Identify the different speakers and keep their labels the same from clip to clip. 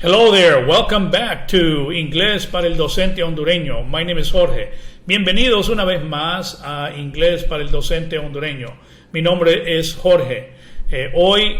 Speaker 1: Hello there, welcome back to Inglés para el Docente Hondureño. My name is Jorge. Bienvenidos una vez más a Inglés para el Docente Hondureño. Mi nombre es Jorge. Hoy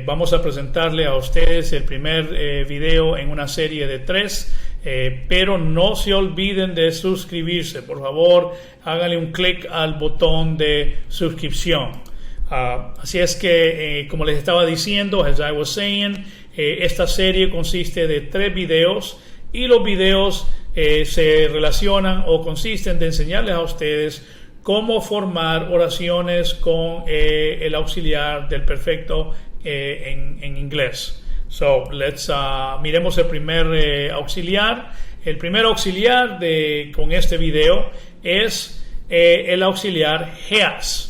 Speaker 1: vamos a presentarle a ustedes el primer video en una serie de 3, pero no se olviden de suscribirse. Por favor, háganle un clic al botón de suscripción. Así es que, como les estaba diciendo, as I was saying, esta serie consiste de 3 videos y los videos se relacionan o consisten de enseñarles a ustedes cómo formar oraciones con el auxiliar del perfecto en inglés. So, miremos el primer auxiliar. El primer auxiliar con este video es el auxiliar has.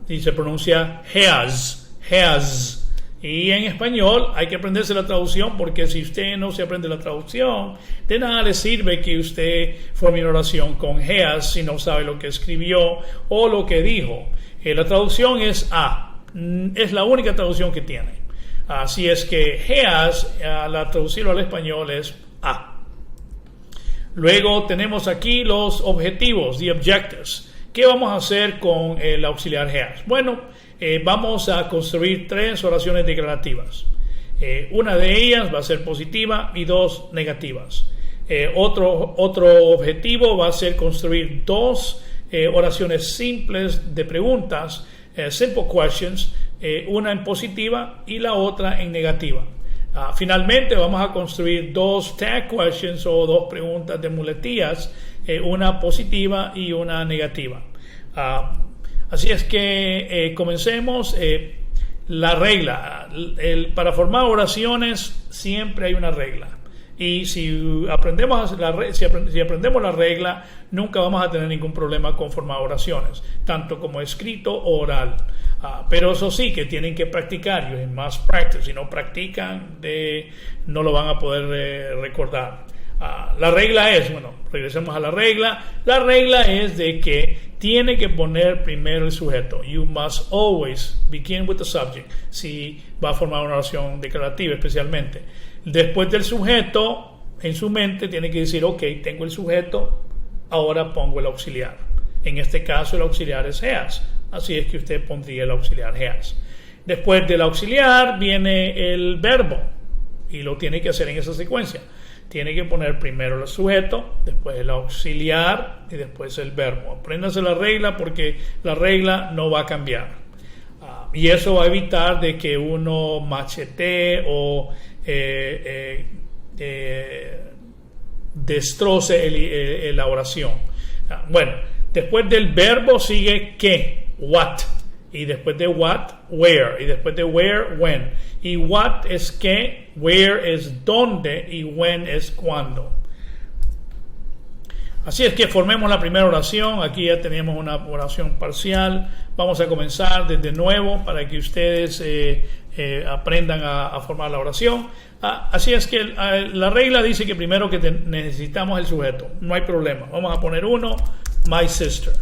Speaker 1: Y se pronuncia has. Y en español hay que aprenderse la traducción, porque si usted no se aprende la traducción, de nada le sirve que usted forme una oración con has si no sabe lo que escribió o lo que dijo. La traducción es a. Es la única traducción que tiene. Así es que has, al traducirlo al español, es a. Luego tenemos aquí los objetivos, the objectives. ¿Qué vamos a hacer con el auxiliar has? Bueno, vamos a construir 3 oraciones declarativas. Una de ellas va a ser positiva y 2 negativas. Otro objetivo va a ser construir 2 oraciones simples de preguntas, simple questions, una en positiva y la otra en negativa. Finalmente vamos a construir 2 tag questions o 2 preguntas de muletillas, una positiva y una negativa. Así es que comencemos. La regla. Para formar oraciones siempre hay una regla. Y si aprendemos la regla, nunca vamos a tener ningún problema con formar oraciones, tanto como escrito o oral. Pero eso sí, que tienen que practicar. You must practice. Si no practican, no lo van a poder recordar. La regla es, regresemos a la regla. La regla es de que tiene que poner primero el sujeto. You must always begin with the subject. Si va a formar una oración declarativa especialmente. Después del sujeto, en su mente tiene que decir, ok, tengo el sujeto, ahora pongo el auxiliar. En este caso el auxiliar es has. Así es que usted pondría el auxiliar has. Después del auxiliar viene el verbo. Y lo tiene que hacer en esa secuencia. Tiene que poner primero el sujeto, después el auxiliar y después el verbo. Apréndase la regla, porque la regla no va a cambiar. Y eso va a evitar de que uno machetee o destroce la oración. Bueno, después del verbo sigue qué, what. Y después de what, where. Y después de where, when. Y what es qué, where es dónde y when es cuándo. Así es que formemos la primera oración. Aquí ya tenemos una oración parcial. Vamos a comenzar desde nuevo para que ustedes aprendan a formar la oración. Así es que la regla dice que primero que necesitamos el sujeto. No hay problema. Vamos a poner uno, my sister.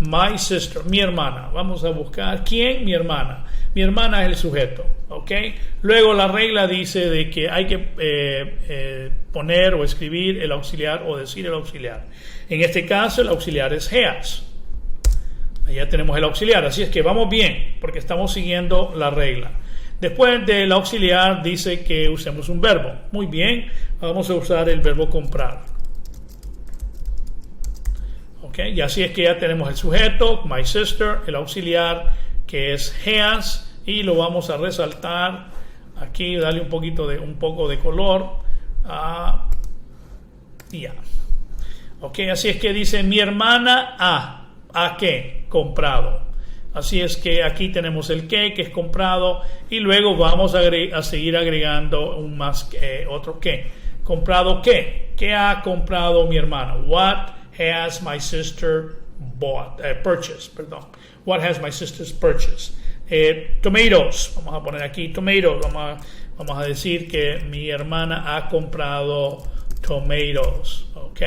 Speaker 1: My sister, mi hermana. Vamos a buscar quién, mi hermana. Mi hermana es el sujeto, ¿ok? Luego la regla dice de que hay que poner o escribir el auxiliar o decir el auxiliar. En este caso el auxiliar es has. Allá tenemos el auxiliar, así es que vamos bien porque estamos siguiendo la regla. Después del auxiliar dice que usemos un verbo. Muy bien, vamos a usar el verbo comprar. Okay, y así es que ya tenemos el sujeto, my sister, el auxiliar que es has, y lo vamos a resaltar aquí, darle un poco de color. Ya. Ok, así es que dice mi hermana ¿a qué? Comprado. Así es que aquí tenemos el que es comprado, y luego vamos a seguir agregando otro que. ¿Comprado qué? ¿Qué ha comprado mi hermana? What has my sister purchased? What has my sister's purchased? Tomatoes. Vamos a poner aquí tomatoes. Vamos a decir que mi hermana ha comprado tomatoes. ¿Ok?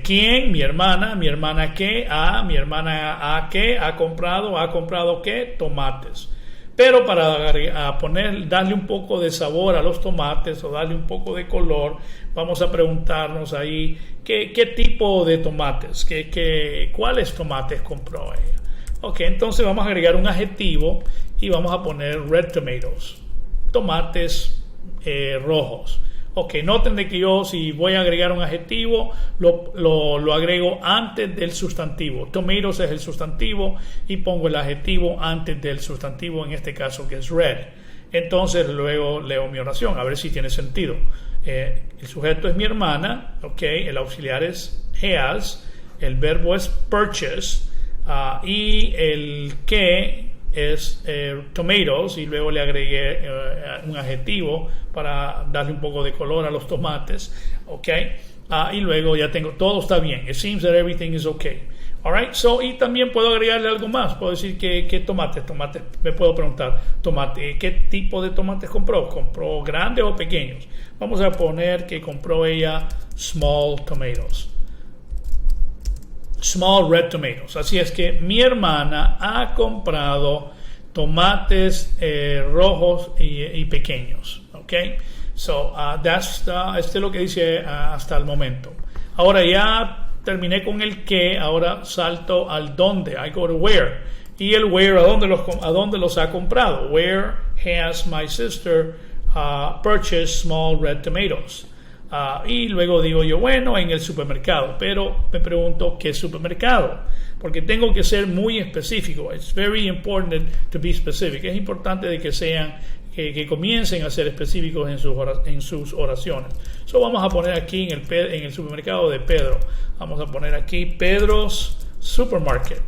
Speaker 1: ¿Quién? Mi hermana. Mi hermana qué? Mi hermana a qué? Ha comprado qué? Tomates. Pero para darle un poco de sabor a los tomates o darle un poco de color, vamos a preguntarnos ahí qué tipo de tomates, cuáles tomates compró ella. Ok, entonces vamos a agregar un adjetivo y vamos a poner red tomatoes, tomates rojos. Ok, noten de que yo, si voy a agregar un adjetivo, lo agrego antes del sustantivo. Tomatoes es el sustantivo y pongo el adjetivo antes del sustantivo, en este caso que es red. Entonces luego leo mi oración, a ver si tiene sentido. El sujeto es mi hermana, ok, el auxiliar es has, el verbo es purchase, y el que es tomatoes, y luego le agregué un adjetivo para darle un poco de color a los tomates, ok, y luego ya tengo, todo está bien, it seems that everything is okay, alright, so, y también puedo agregarle algo más, puedo decir que tomates, me puedo preguntar, ¿qué tipo de tomates compró? ¿Compró grandes o pequeños? Vamos a poner que compró ella small tomatoes, small red tomatoes. Así es que mi hermana ha comprado tomates rojos y pequeños. Ok, so este es lo que dice hasta el momento. Ahora ya terminé con el que, ahora salto al dónde. I go to where. Y el where, ¿a dónde los ha comprado? Where has my sister purchased small red tomatoes? Y luego digo yo, bueno, en el supermercado, pero me pregunto, ¿qué supermercado? Porque tengo que ser muy específico. It's very important to be specific. Es importante de que comiencen a ser específicos en sus oraciones. So vamos a poner aquí en el supermercado de Pedro. Vamos a poner aquí Pedro's Supermarket.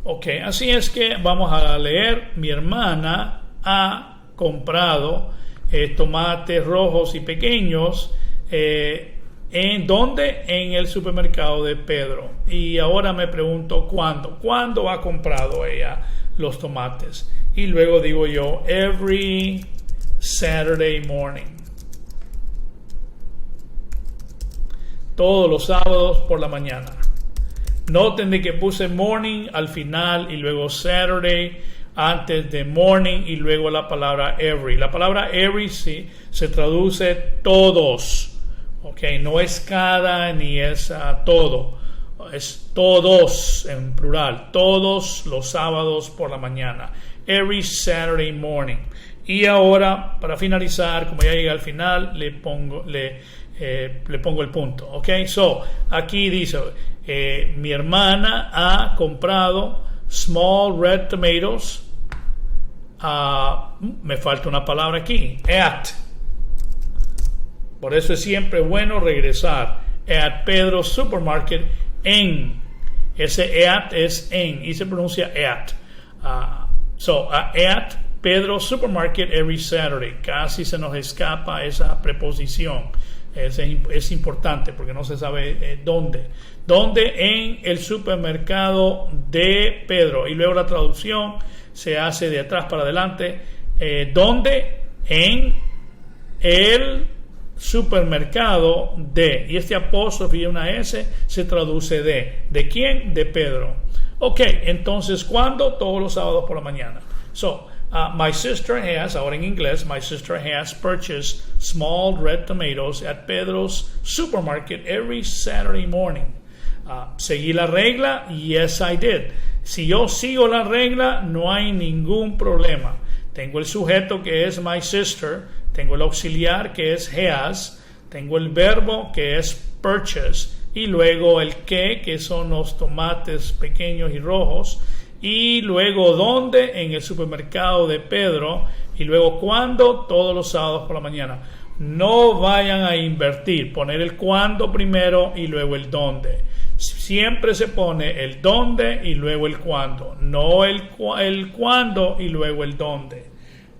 Speaker 1: Ok, así es que vamos a leer, mi hermana ha comprado tomates rojos y pequeños. ¿En dónde? En el supermercado de Pedro. Y ahora me pregunto ¿cuándo ha comprado ella los tomates? Y luego digo yo, every Saturday morning. Todos los sábados por la mañana. Noten de que puse morning al final y luego Saturday antes de morning y luego la palabra every. La palabra every sí se traduce todos. Ok, no es cada ni es todo. Es todos en plural. Todos los sábados por la mañana. Every Saturday morning. Y ahora, para finalizar, como ya llega al final, le pongo el punto. Ok, so aquí dice, mi hermana ha comprado small red tomatoes. Me falta una palabra aquí, at. Por eso es siempre bueno regresar. At Pedro's Supermarket, en. Ese at es en y se pronuncia at. At Pedro's Supermarket every Saturday. Casi se nos escapa esa preposición. Es importante porque no se sabe dónde. ¿Dónde? En el supermercado de Pedro. Y luego la traducción se hace de atrás para adelante. ¿Dónde? En el supermercado de. Y este apóstrofe y una S se traduce de. ¿De quién? De Pedro. Ok, entonces, ¿cuándo? Todos los sábados por la mañana. My sister has, ahora en inglés, my sister has purchased small red tomatoes at Pedro's Supermarket every Saturday morning. ¿Seguí la regla? Yes, I did. Si yo sigo la regla, no hay ningún problema. Tengo el sujeto que es my sister, tengo el auxiliar que es has, tengo el verbo que es purchase y luego el que son los tomates pequeños y rojos. Y luego ¿dónde? En el supermercado de Pedro. Y luego ¿cuándo? Todos los sábados por la mañana. No vayan a invertir, poner el cuándo primero y luego el dónde. Siempre se pone el dónde y luego el cuándo, no el cuándo y luego el dónde.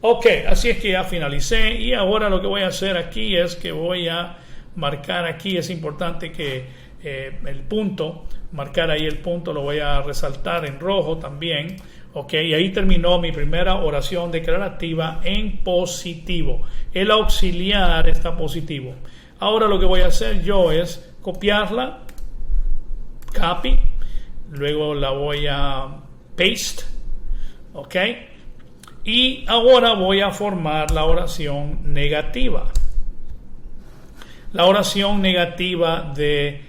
Speaker 1: Ok, así es que ya finalicé y ahora lo que voy a hacer aquí es que voy a marcar aquí, es importante que el punto, marcar ahí el punto, lo voy a resaltar en rojo también. Ok, y ahí terminó mi primera oración declarativa en positivo. El auxiliar está positivo. Ahora lo que voy a hacer yo es copiarla, copy, luego la voy a paste, ok, y ahora voy a formar la oración negativa. La oración negativa de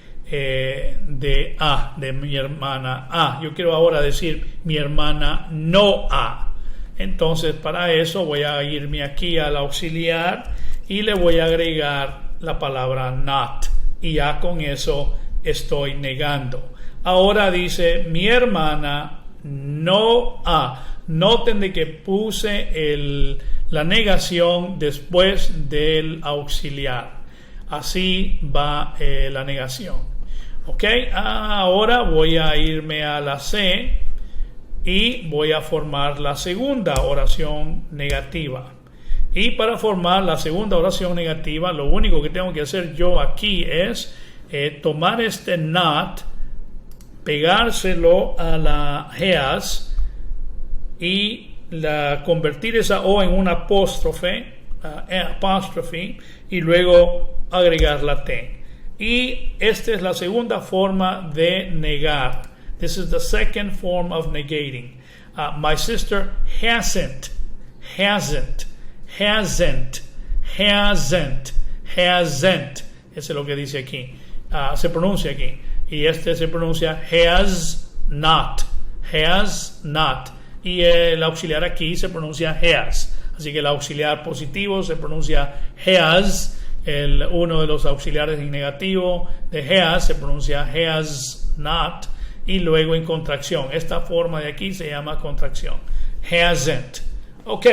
Speaker 1: A, de mi hermana A. Yo quiero ahora decir mi hermana no A. Entonces, para eso voy a irme aquí al auxiliar y le voy a agregar la palabra not. Y ya con eso estoy negando. Ahora dice mi hermana no A. Noten de que puse la negación después del auxiliar. Así va la negación. Ok, ahora voy a irme a la C y voy a formar la segunda oración negativa. Y para formar la segunda oración negativa, lo único que tengo que hacer yo aquí es tomar este not, pegárselo a la has y convertir esa O en una apóstrofe y luego agregar la T. Y esta es la segunda forma de negar. This is the second form of negating. My sister hasn't. Eso es lo que dice aquí. Se pronuncia aquí. Y este se pronuncia has not. Y el auxiliar aquí se pronuncia has. Así que el auxiliar positivo se pronuncia has. Uno de los auxiliares en negativo de has se pronuncia has not. Y luego en contracción. Esta forma de aquí se llama contracción. Hasn't. Ok,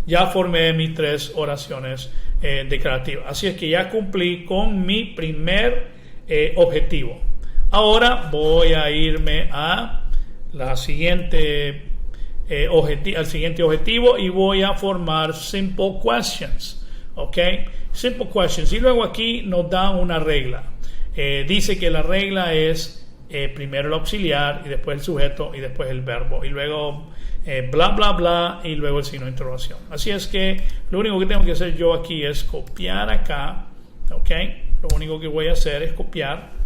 Speaker 1: ya formé mis 3 oraciones declarativas. Así es que ya cumplí con mi primer objetivo. Ahora voy a irme a la siguiente al siguiente objetivo y voy a formar simple questions. Ok, simple questions. Y luego aquí nos da una regla. Dice que la regla es primero el auxiliar y después el sujeto y después el verbo y luego bla bla bla y luego el signo de interrogación. Así es que lo único que tengo que hacer yo aquí es copiar acá. Ok, lo único que voy a hacer es copiar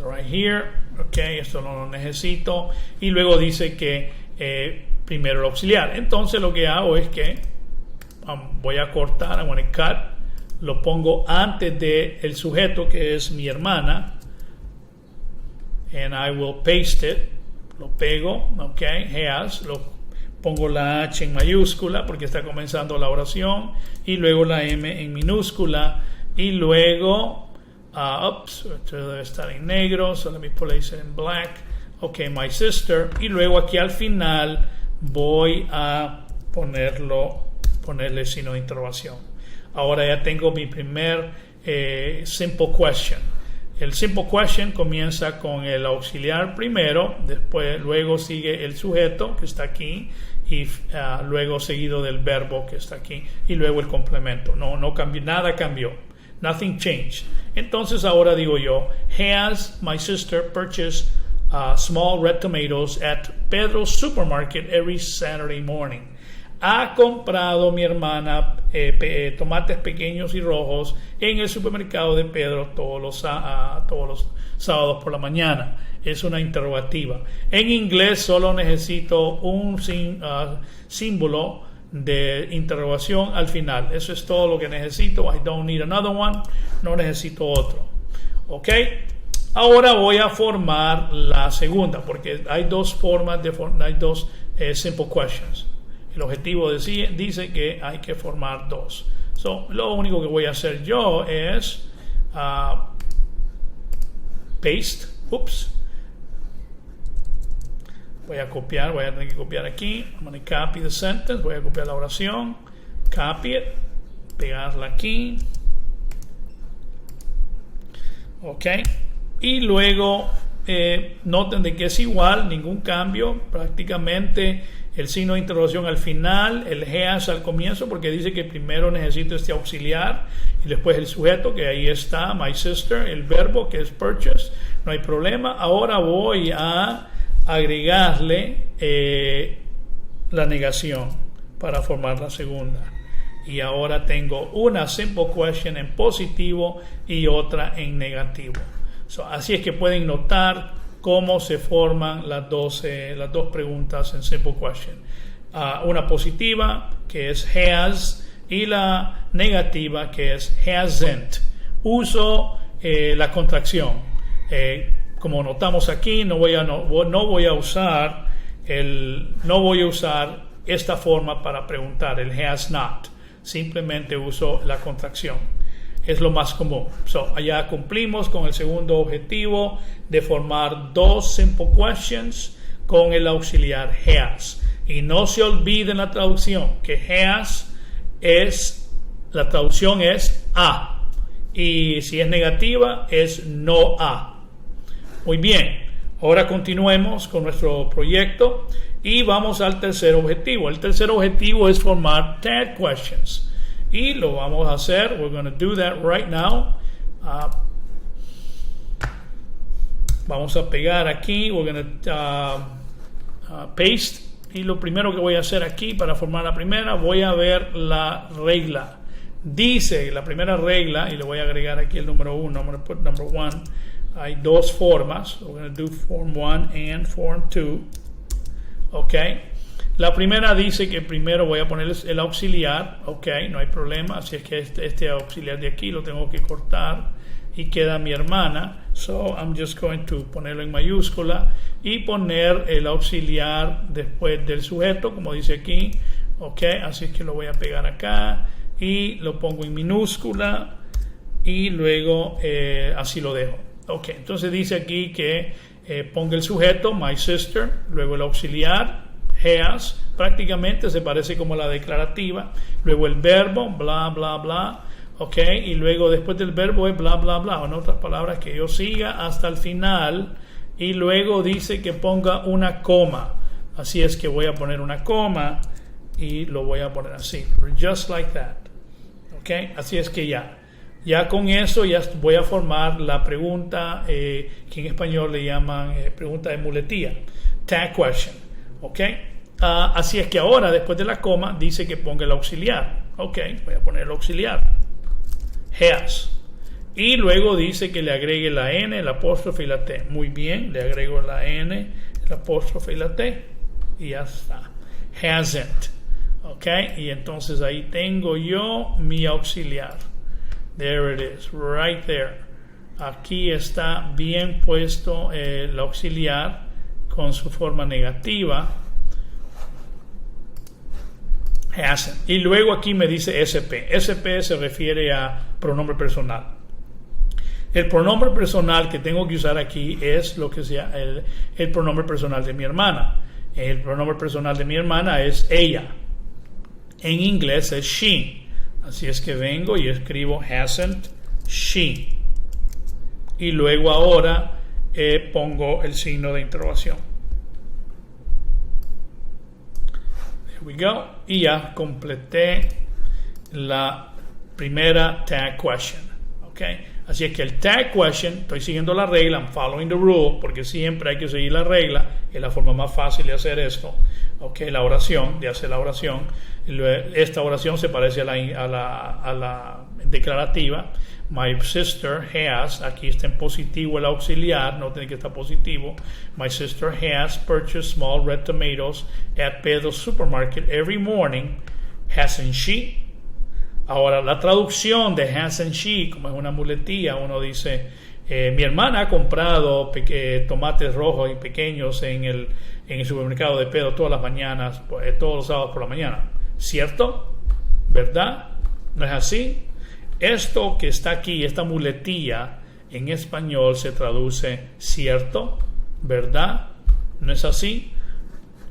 Speaker 1: right here. Ok, esto no lo necesito y luego dice que primero el auxiliar. Entonces lo que hago es que voy a cortar, I'm going to cut, lo pongo antes del sujeto que es mi hermana and I will paste it, lo pego, ok, has, lo pongo la H en mayúscula porque está comenzando la oración y luego la M en minúscula y luego esto debe estar en negro, so let me place it in black. Ok, my sister, y luego aquí al final voy a ponerle signo de interrogación. Ahora ya tengo mi primer simple question. El simple question comienza con el auxiliar primero, luego sigue el sujeto que está aquí y luego seguido del verbo que está aquí y luego el complemento. No cambió, nada cambió. Nothing changed. Entonces ahora digo yo, has my sister purchased small red tomatoes at Pedro's supermarket every Saturday morning. Ha comprado mi hermana tomates pequeños y rojos en el supermercado de Pedro todos los sábados por la mañana. Es una interrogativa. En inglés solo necesito un símbolo de interrogación al final. Eso es todo lo que necesito. I don't need another one. No necesito otro. Ok. Ahora voy a formar la segunda porque hay dos formas hay dos simple questions. El objetivo dice que hay que formar 2. Lo único que voy a hacer yo es paste. Voy a tener que copiar aquí. I'm going to copy the sentence. Voy a copiar la oración. Copy it. Pegarla aquí. Ok. Y luego noten de que es igual, ningún cambio. Prácticamente el signo de interrogación al final, el has al comienzo, porque dice que primero necesito este auxiliar y después el sujeto, que ahí está, my sister, el verbo que es purchase, no hay problema. Ahora voy a agregarle la negación para formar la segunda. y ahora tengo una simple question en positivo y otra en negativo. Así es que pueden notar cómo se forman las dos preguntas en simple question. Una positiva, que es has, y la negativa, que es hasn't. Uso la contracción. Como notamos aquí, no voy a usar esta forma para preguntar, el has not. Simplemente uso la contracción. Es lo más común. Allá cumplimos con el segundo objetivo de formar dos simple questions con el auxiliar has. Y no se olviden la traducción, que has la traducción es a. Y si es negativa, es no a. Muy bien. Ahora continuemos con nuestro proyecto y vamos al tercer objetivo. El tercer objetivo es formar tag questions. Y lo vamos a hacer. We're going to do that right now. Vamos a pegar aquí. We're going to paste. Y lo primero que voy a hacer aquí para formar la primera, voy a ver la regla. Dice la primera regla, y le voy a agregar aquí el número 1. I'm going to put number 1. Hay dos formas. We're going to do form 1 and form 2. Ok. La primera dice que primero voy a poner el auxiliar. Ok, no hay problema. Así es que este auxiliar de aquí lo tengo que cortar y queda mi hermana. So I'm just going to ponerlo en mayúscula y poner el auxiliar después del sujeto, como dice aquí. Ok, así es que lo voy a pegar acá y lo pongo en minúscula y luego así lo dejo. Ok, entonces dice aquí que ponga el sujeto, my sister, luego el auxiliar, has, prácticamente se parece como la declarativa, luego el verbo, bla, bla, bla, ok, y luego después del verbo es bla, bla, bla, en otras palabras que yo siga hasta el final, y luego dice que ponga una coma, así es que voy a poner una coma y lo voy a poner así, just like that, ok, así es que ya con eso ya voy a formar la pregunta que en español le llaman pregunta de muletilla, tag question, ok. Así es que ahora, después de la coma, dice que ponga el auxiliar. Ok, voy a poner el auxiliar. Has. Y luego dice que le agregue la N, el apóstrofe y la T. Muy bien, le agrego la N, el apóstrofe y la T. Y ya está. Hasn't. Ok, y entonces ahí tengo yo mi auxiliar. There it is, right there. Aquí está bien puesto el auxiliar con su forma negativa. Hasn't. Y luego aquí me dice SP. SP se refiere a pronombre personal. El pronombre personal que tengo que usar aquí es lo que sea el pronombre personal de mi hermana. El pronombre personal de mi hermana es ella. En inglés es she. Así es que vengo y escribo hasn't she. Y luego ahora pongo el signo de interrogación. We go. Y ya completé la primera tag question. Okay. Así es que el tag question, estoy siguiendo la regla, I'm following the rule, porque siempre hay que seguir la regla, es la forma más fácil de hacer esto. Okay. La oración, de hacer la oración. Esta oración se parece a la declarativa. My sister has, aquí está en positivo el auxiliar, no tiene que estar positivo. My sister has purchased small red tomatoes at Pedro's supermarket every morning. Hasn't she? Ahora, la traducción de hasn't she, como es una muletilla, uno dice, mi hermana ha comprado tomates rojos y pequeños en el supermercado de Pedro todas las mañanas, todos los sábados por la mañana. ¿Cierto? ¿Verdad? ¿No es así? Esto que está aquí, esta muletilla, en español se traduce cierto, ¿verdad? ¿No es así?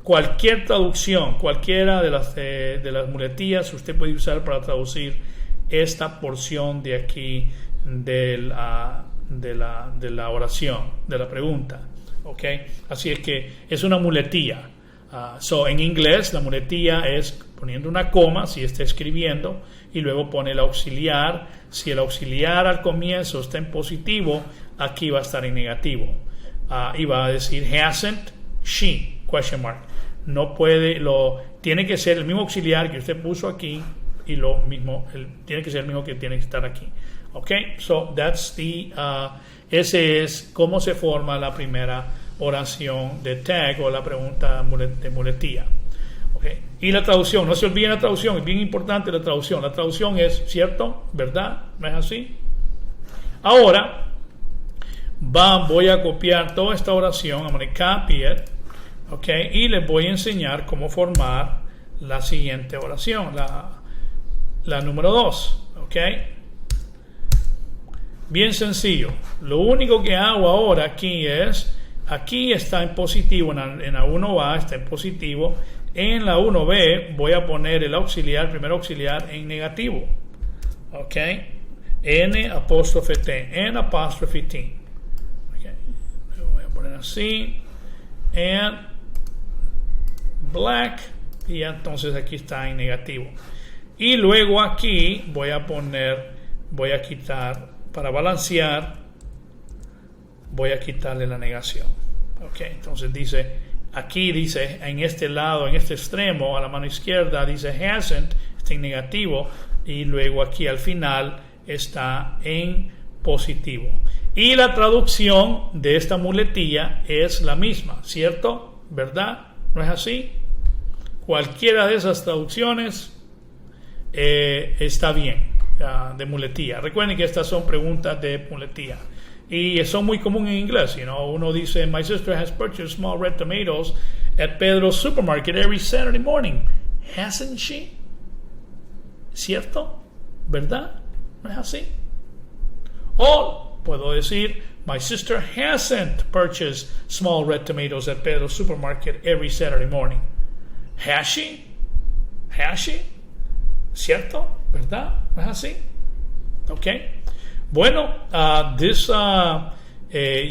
Speaker 1: Cualquier traducción, cualquiera de las muletillas, usted puede usar para traducir esta porción de aquí de la oración, de la pregunta. ¿Ok? Así es que es una muletilla. En inglés, la muletilla es poniendo una coma si está escribiendo y luego pone el auxiliar. Si el auxiliar al comienzo está en positivo, aquí va a estar en negativo. Y va a decir hasn't she, question mark. No puede, tiene que ser el mismo auxiliar que usted puso aquí y lo mismo, tiene que ser el mismo que tiene que estar aquí. Ok, so that's ese es cómo se forma la primera oración de tag o la pregunta de muletilla. Okay. Y la traducción, no se olviden la traducción, es bien importante la traducción. La traducción es cierto, ¿verdad? ¿No es así? Ahora voy a copiar toda esta oración, I'm going to copy it, okay, y les voy a enseñar cómo formar la siguiente oración, la número 2, ok. Bien sencillo. Lo único que hago ahora aquí está en positivo, en la 1A está en positivo, en la 1B voy a poner el primer auxiliar en negativo, ok. N''T, okay. Lo voy a poner así, and black, y entonces aquí está en negativo. Y luego aquí voy a quitar, para balancear, voy a quitarle la negación. Ok, entonces aquí dice, en este lado, en este extremo, a la mano izquierda, dice hasn't, está en negativo, y luego aquí al final está en positivo. Y la traducción de esta muletilla es la misma, ¿cierto? ¿Verdad? ¿No es así? Cualquiera de esas traducciones está bien, de muletilla. Recuerden que estas son preguntas de muletilla y son muy comunes en inglés. Uno dice, my sister has purchased small red tomatoes at Pedro's supermarket every Saturday morning. Hasn't she? ¿Cierto? ¿Verdad? ¿No es así? O puedo decir, my sister hasn't purchased small red tomatoes at Pedro's supermarket every Saturday morning. Has she? Has she? ¿Cierto? ¿Verdad? ¿No es así? Ok. Bueno,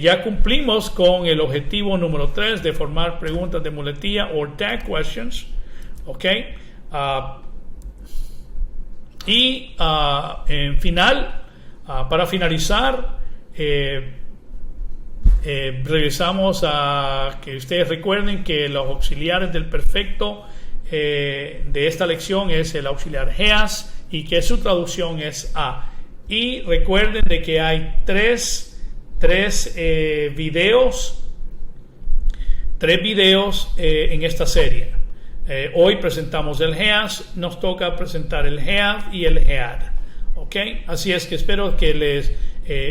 Speaker 1: ya cumplimos con el objetivo número 3 de formar preguntas de muletilla or tag questions. Ok. Para finalizar, regresamos a que ustedes recuerden que los auxiliares del perfecto de esta lección es el auxiliar has y que su traducción es a. Y recuerden de que hay tres videos en esta serie. Hoy presentamos el has, nos toca presentar el have y el had. ¿Ok? Así es que espero que les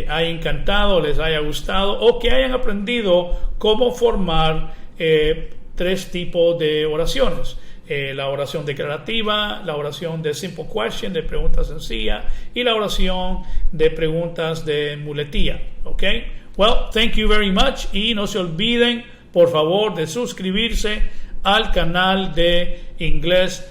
Speaker 1: haya encantado, les haya gustado o que hayan aprendido cómo formar 3 tipos de oraciones. La oración declarativa, la oración de simple question, de pregunta sencilla, y la oración de preguntas de muletilla. ¿Ok? Well, thank you very much. Y no se olviden, por favor, de suscribirse al canal de inglés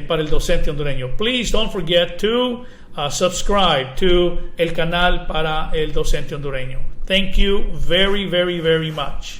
Speaker 1: para el docente hondureño. Please don't forget to subscribe to el canal para el docente hondureño. Thank you very, very, very much.